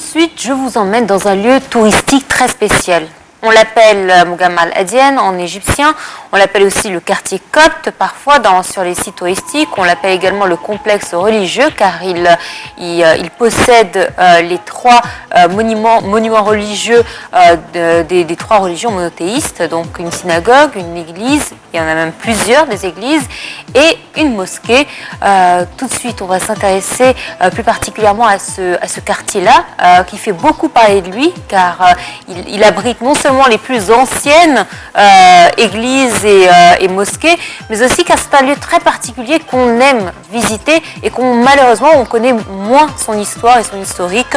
de suite, je vous emmène dans un lieu touristique très spécial. On l'appelle Mugama al-Adyan en égyptien, on l'appelle aussi le quartier copte parfois sur les sites touristiques, on l'appelle également le complexe religieux car il possède les trois monuments religieux des trois religions monothéistes, donc une synagogue, une église, il y en a même plusieurs des églises, et une mosquée. Tout de suite on va s'intéresser plus particulièrement à ce quartier-là qui fait beaucoup parler de lui car il abrite non seulement les plus anciennes églises et mosquées, mais aussi car c'est un lieu très particulier qu'on aime visiter et malheureusement on connaît moins son histoire et son historique.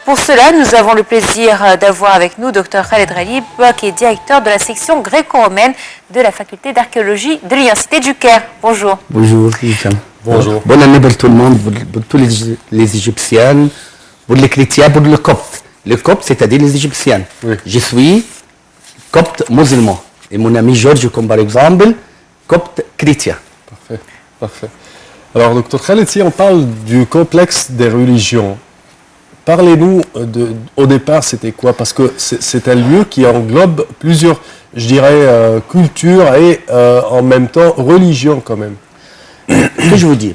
Pour cela, nous avons le plaisir d'avoir avec nous Dr Khaled Ralib, qui est directeur de la section gréco-romaine de la faculté d'archéologie de l'Université du Caire. Bonjour. Bonjour. Bonjour. Bonne année pour tout le monde, pour tous les Égyptiens, pour les chrétiens, pour le copte. Le copte, c'est-à-dire les Égyptiens. Oui. Je suis copte musulman. Et mon ami Georges, comme par exemple, copte chrétien. Parfait. Alors, Dr Khaled, si on parle du complexe des religions, parlez-nous au départ, c'était quoi? Parce que c'est un lieu qui englobe plusieurs, je dirais, cultures et en même temps religions quand même. Que je vous dis,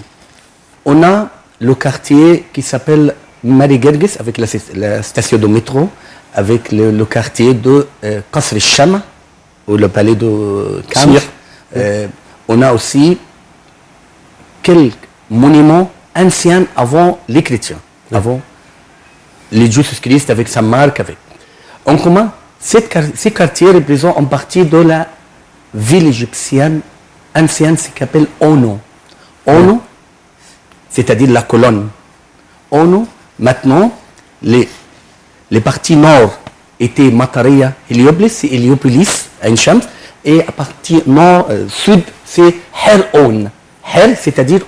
on a le quartier qui s'appelle Mari Gerges avec la station de métro, avec le quartier de Qasr al-Sham, ou le palais de Camr. On a aussi quelques monuments anciens avant les chrétiens, avant les Jésus-Christ avec sa marque. En commun, ces quartiers représentent en partie de la ville égyptienne ancienne, ce qu'on appelle Ono. Ono, c'est-à-dire la colonne. Ono, maintenant, les parties nord étaient Mataria, Héliopolis et Héliopolis, Ain Shams, et à partir sud, c'est Her-On. Her, c'est-à-dire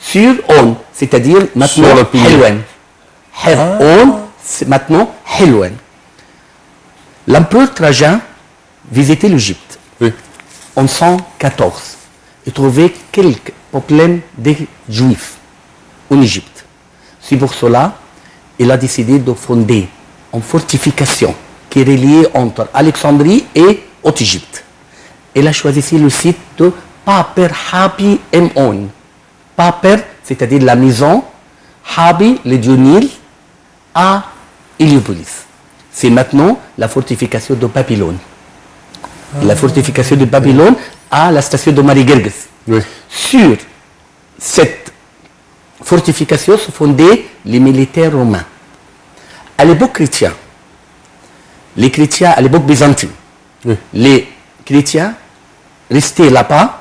sur On, c'est-à-dire maintenant Helwan. Her-On, c'est maintenant Helwan. L'empereur Trajan visitait l'Égypte en 114 et trouvait quelques problèmes des Juifs en Égypte. C'est pour cela qu'il a décidé de fonder une fortification qui est reliée entre Alexandrie et Haute-Égypte. Il a choisi le site de Paper Habi Mon. Paper, c'est-à-dire la maison, Habi, le dieu Nil, à Héliopolis. C'est maintenant la fortification de Babylone. La fortification de Babylone à la station de Mari Gerges. Sur cette fortification se fondaient les militaires romains. À l'époque chrétienne, les chrétiens, à l'époque byzantine, les chrétiens restaient là-bas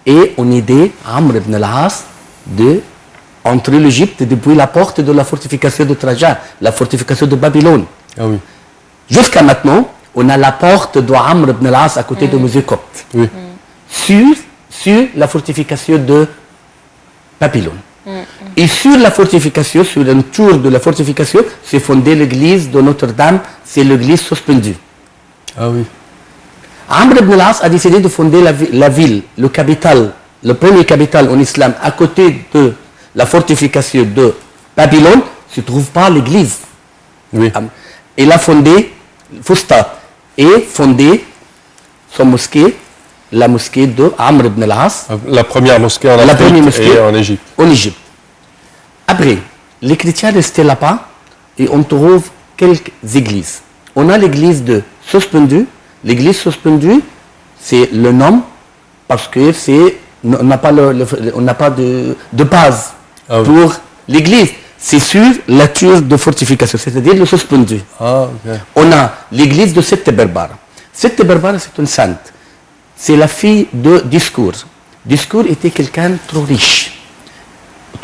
et on aidait Amr ibn al-As d'entrer l'Égypte depuis la porte de la fortification de Trajan, la fortification de Babylone. Jusqu'à maintenant, on a la porte de Amr ibn al-As à côté de Musée Copte. Sur la fortification de Babylone. Et sur la fortification, sur un tour de la fortification, s'est fondée l'église de Notre-Dame, c'est l'église suspendue. Amr ibn al-As a décidé de fonder la ville, le premier capital en islam, à côté de la fortification de Babylone, ne se trouve pas l'église. Il a fondé Fustat et fondé son mosquée, la mosquée de Amr ibn al-As. La première mosquée en Afrique et en Égypte. En Égypte. Après, les chrétiens restaient là-bas et on trouve quelques églises. On a l'église de Suspendue. L'église Suspendue, c'est le nom parce que on n'a pas de base pour l'église. C'est sur la tour de fortification, c'est-à-dire le suspendu. On a l'église de Sette Berbara. Sette Berbara, c'est une sainte. C'est la fille de Discours. Discours était quelqu'un de trop riche.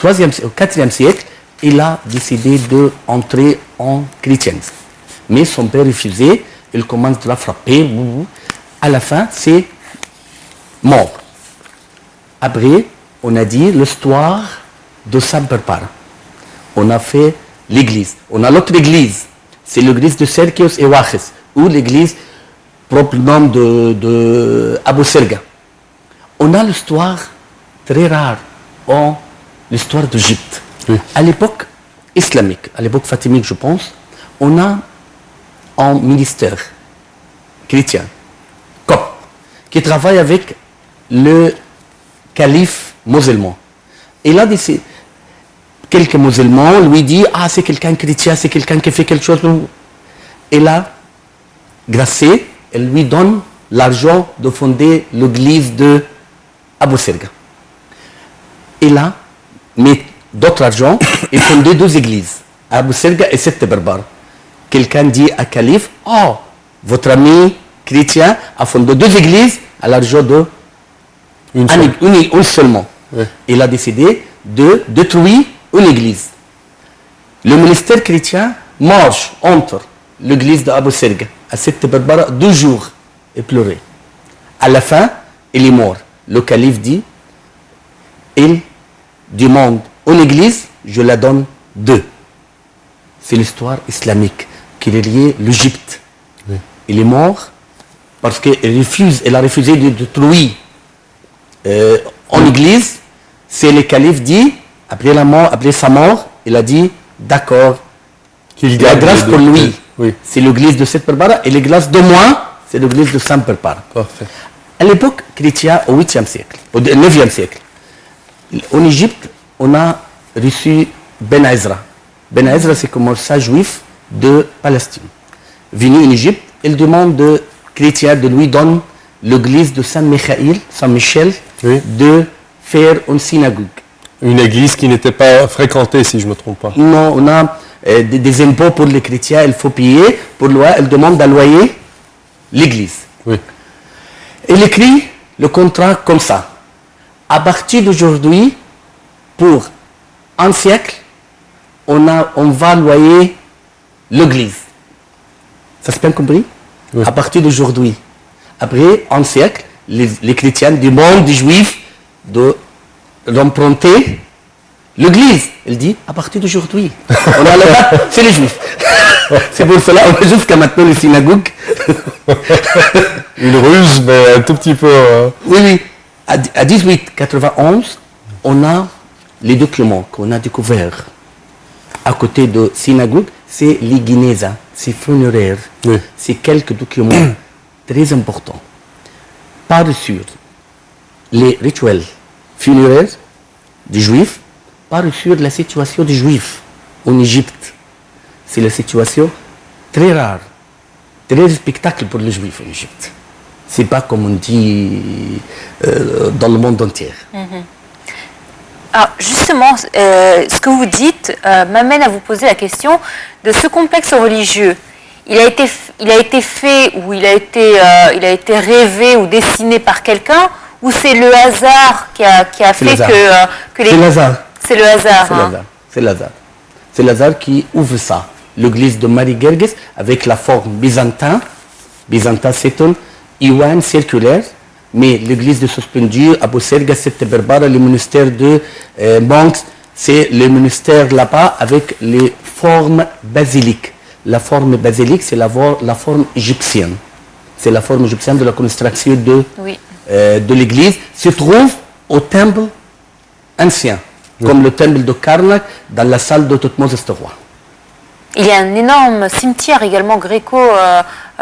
Au IVe siècle, il a décidé d'entrer en christianisme. Mais son père refusait, il commence à la frapper. À la fin, c'est mort. Après, on a dit l'histoire de Sainte Barbara. On a fait l'église. On a l'autre église. C'est l'église de Sergios et Waches, ou l'église propre nom de Abu Serga. On a l'histoire très rare en l'histoire d'Égypte. Oui. À l'époque islamique, à l'époque fatimide, je pense, on a un ministère chrétien, copte, qui travaille avec le calife musulman. Et là, quelques musulmans lui disent « Ah, c'est quelqu'un chrétien, c'est quelqu'un qui fait quelque chose. » Et là, grâce, elle lui donne l'argent de fonder l'église de Abu Serga. Et là, met d'autres argent et fonder 2 églises, Abu Serga et Sette Berbar. Quelqu'un dit à calife « Oh, votre ami chrétien a fondé 2 églises à l'argent de une seulement. » Oui. Il a décidé de détruire une église. Le ministère chrétien marche entre l'église d'Abu Serga à Sette Berbara 2 jours et pleurait. À la fin, il est mort. Le calife dit, il demande une église, je la donne 2. C'est l'histoire islamique qui relie l'Égypte. Oui. Il est mort parce qu'il a refusé de détruire en église. C'est le calife dit, après sa mort, il a dit, d'accord, la grâce pour lui, oui. c'est l'église de Sette Berbara, et l'église de moi, c'est l'église de Saint Berbara. Parfait. À l'époque chrétienne, au 8e siècle, au 9e siècle, en Égypte, on a reçu Ben Ezra. Ben Ezra, c'est comme un sage juif de Palestine. Venu en Égypte, il demande aux chrétiens de lui donner l'église de Saint-Michel, Oui. de faire une synagogue. Une église qui n'était pas fréquentée, si je ne me trompe pas. Non, on a des impôts pour les chrétiens, il faut payer. Pour loi, elle demande d'alloyer l'église. Oui. Il écrit le contrat comme ça. À partir d'aujourd'hui, pour un siècle, on va loyer l'église. Ça s'est bien compris? Oui. À partir d'aujourd'hui. Après un siècle, les chrétiens demandent des juifs d'emprunter l'église. Il dit, à partir d'aujourd'hui, on a la date, c'est les juifs. C'est pour cela qu'on a jusqu'à maintenant les synagogues. Une ruse, mais un tout petit peu... Oui, oui. À 1891, on a les documents qu'on a découverts. À côté de synagogue, c'est les Guinéza, c'est funéraire. Oui. C'est quelques documents très importants. Par sur les rituels funéraires des Juifs, par sur la situation des Juifs en Égypte. C'est la situation très rare, très spectacle pour les Juifs en Égypte. C'est pas comme on dit dans le monde entier. Alors justement, ce que vous dites m'amène à vous poser la question de ce complexe religieux. Il a été fait ou il a été rêvé ou dessiné par quelqu'un, ou c'est le hasard qui a fait que les... C'est le hasard. C'est le hasard. C'est le hasard. C'est le hasard. C'est le hasard qui ouvre ça. L'église de Marie Gerges avec la forme byzantin. Byzantin, c'est un iwan circulaire. Mais l'église de Suspendu, Abu Serga, Sette Berbara, le ministère de Monks, c'est le ministère là-bas avec les formes basiliques. La forme basilique, c'est la forme égyptienne. C'est la forme égyptienne de la construction de l'église. Se trouve au temple ancien, comme le temple de Karnak, dans la salle de Toutmose III. Il y a un énorme cimetière également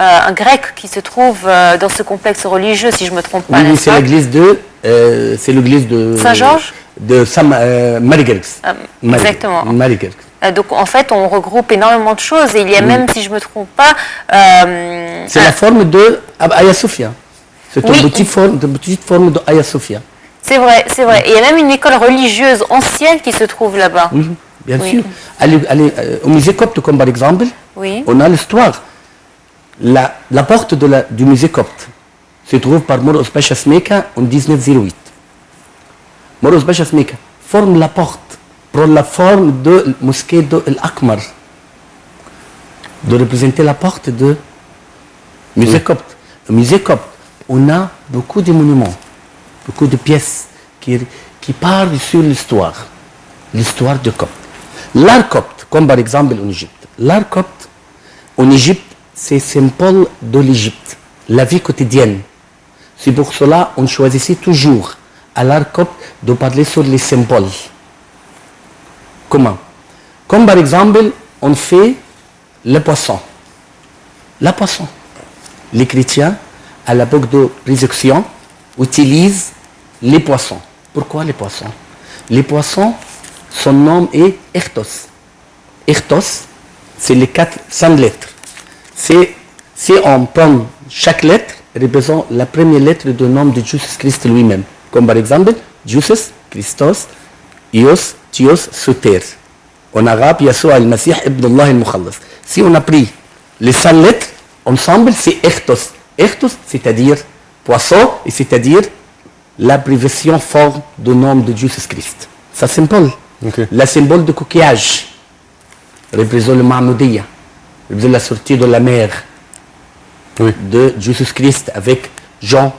un grec qui se trouve dans ce complexe religieux, si je ne me trompe pas. Oui, c'est l'église de Saint-Georges de Marie Gerges. Exactement. Marie Gerges. Donc en fait, on regroupe énormément de choses et il y a même, si je ne me trompe pas... c'est la forme de Hagia Sophia. C'est une petite forme de Hagia Sophia. C'est vrai, c'est vrai. Et il y a même une école religieuse ancienne qui se trouve là-bas. Oui, bien sûr. Au musée copte, comme par exemple, on a l'histoire. La porte du musée copte se trouve par Moros Pacha Smeka en 1908. Moros Pacha Smeka forme la porte, prend la forme de la mosquée de l'Akmar, de représenter la porte du musée copte. Au musée copte, on a beaucoup de monuments, beaucoup de pièces qui parlent sur l'histoire de copte. L'art copte, comme par exemple en Égypte. L'art copte en Égypte, c'est symbole de l'Égypte, la vie quotidienne. C'est pour cela qu'on choisissait toujours à l'art copte de parler sur les symboles. Comment? Comme par exemple, on fait le poisson. La poisson. Les chrétiens, à l'époque de résurrection, utilisent les poissons. Pourquoi les poissons? Les poissons, son nom est Ertos. Ertos, c'est les 5 lettres. Si on prend chaque lettre, représente la première lettre du nom de Jésus-Christ lui-même. Comme par exemple, Jésus, Christos, Ios, Thios, Soter. En arabe, Yassoua al-Masih ibn Allah al-Mukhallas. Si on a pris les 5 lettres, ensemble, c'est Ertos. Ertos, c'est-à-dire poisson, et c'est-à-dire l'abréviation forme du nom de Jésus-Christ. Ça symbole. Okay. La symbole de coquillage représente le Mahmoudiyya, représente la sortie de la mer de Jésus-Christ avec Jean,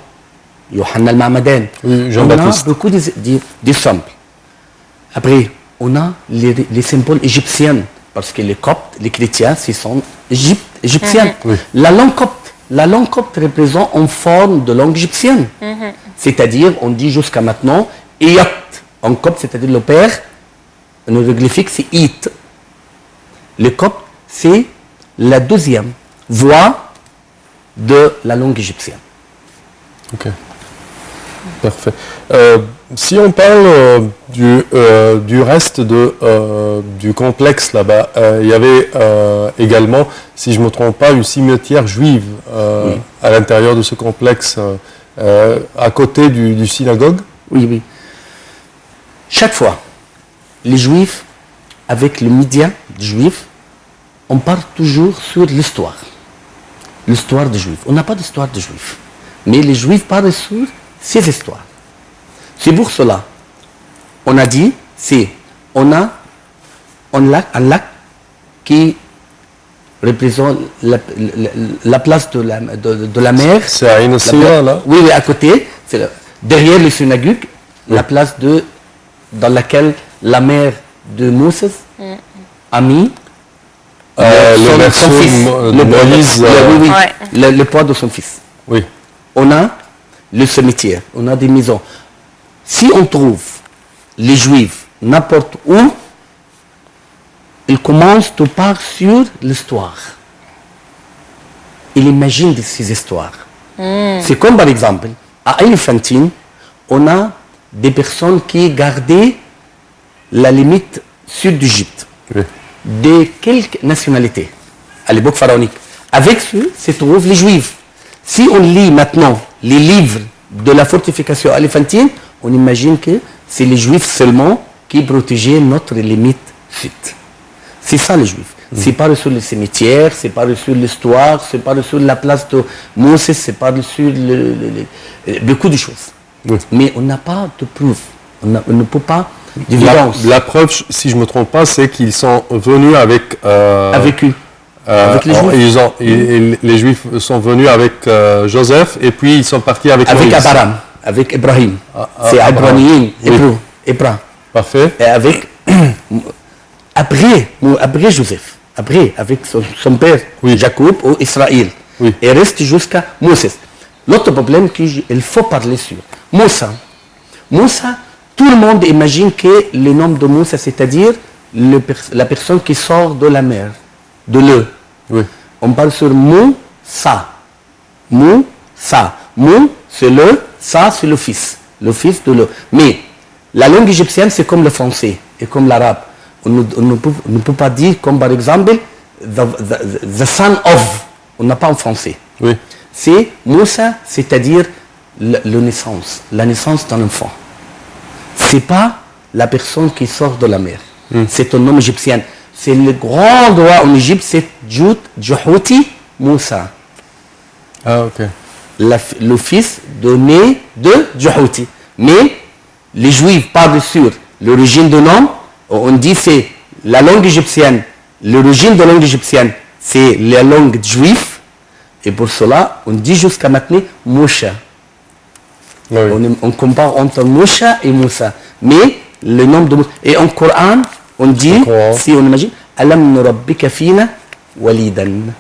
Yohanna al-Mahmadan. Oui, Jean-Baptiste. On a beaucoup d'exemples. Après, on a les symboles égyptiens, parce que les Coptes, les chrétiens, ce sont égyptiens. Oui. La langue copte représente en forme de langue égyptienne. C'est-à-dire, on dit jusqu'à maintenant, Iyat, en copte, c'est-à-dire le père, un hiéroglyphique, c'est It. Le copte, c'est la deuxième voix de la langue égyptienne. Ok. Parfait. Si on parle du reste du complexe là-bas, il y avait également, si je ne me trompe pas, une cimetière juive à l'intérieur de ce complexe, à côté du synagogue. Oui, oui. Chaque fois, les Juifs, avec le média juif, on part toujours sur l'histoire. L'histoire des Juifs. On n'a pas d'histoire des Juifs. Mais les Juifs parlent sur ces histoires. C'est pour cela, on a dit, on a un lac qui représente la place de la mer. C'est à Inossia, là? Oui, à côté. Derrière le synagogue, la place dans laquelle la mère de Moses a mis son fils. Le poids de son fils. Oui. On a le cimetière, on a des maisons. Si on trouve les Juifs n'importe où, ils commencent à partir sur l'histoire. Ils imaginent ces histoires. C'est comme par exemple, à Elephantine, on a des personnes qui gardaient la limite sud d'Égypte, de quelques nationalités, à l'époque pharaonique. Avec ceux se trouvent les Juifs. Si on lit maintenant les livres de la fortification éléphantine, on imagine que c'est les Juifs seulement qui protégeaient notre limite sud. C'est ça les Juifs. C'est pas sur le cimetière, c'est pas sur l'histoire, c'est pas sur la place de Moses, c'est pas sur beaucoup de choses. Oui. Mais on n'a pas de preuve. On ne peut pas d'évidence. La preuve, si je ne me trompe pas, c'est qu'ils sont venus avec... avec eux. Avec les Juifs. Les Juifs sont venus avec Joseph et puis ils sont partis avec Moïse. Abraham. Avec Ibrahim. C'est Abraham. Hébreu. Parfait. Et avec... après Joseph. Après, avec son père, Jacob ou Israël. Oui. Et reste jusqu'à Moses. L'autre problème qu'il faut parler sur. Moussa, tout le monde imagine que le nom de Moussa, c'est-à-dire la personne qui sort de la mer, de l'eau. Oui. On parle sur Moussa. Moussa. Mou, c'est le, ça, c'est le fils de l'eau. Mais la langue égyptienne, c'est comme le français et comme l'arabe. On ne peut pas dire comme par exemple the son of. On n'a pas en français. Oui. C'est Moussa, c'est-à-dire la naissance d'un enfant. C'est pas la personne qui sort de la mer. C'est un nom égyptien. C'est le grand roi en Égypte, c'est Djouhouti Moussa. Ah, ok. Le fils donné de Djouhouti. Mais les Juifs parlent sur l'origine du nom. On dit c'est la langue égyptienne. L'origine de la langue égyptienne, c'est la langue juive. Et pour cela, on dit jusqu'à maintenant Moshe. Oui. On compare entre Moshe et Moussa. Mais le nom de Moussa. Et en Coran, on dit, si on imagine, Alam nurabbika fina walidan.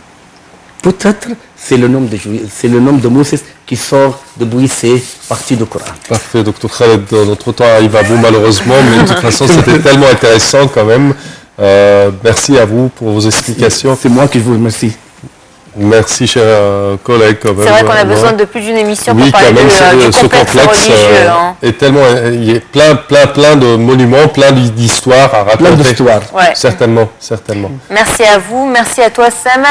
Peut-être c'est le nom de Moses qui sort de ces parties du Coran. Parfait, Dr Khaled, notre temps arrive à bout malheureusement, mais de toute façon c'était tellement intéressant quand même. Merci à vous pour vos explications. C'est moi qui vous remercie. Merci, chers collègues. C'est vrai qu'on a besoin de plus d'une émission pour oui, parler du ce complexe religieux. est tellement, il y a plein de monuments, plein d'histoires à raconter. Plein d'histoires. Ouais. Certainement. Merci à vous, merci à toi Samah.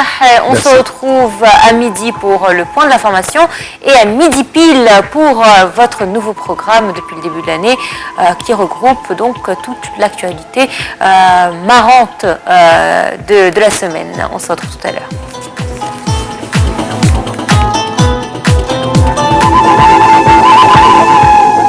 On se retrouve à midi pour le point de l'information et à midi pile pour votre nouveau programme depuis le début de l'année qui regroupe donc toute l'actualité marrante de la semaine. On se retrouve tout à l'heure.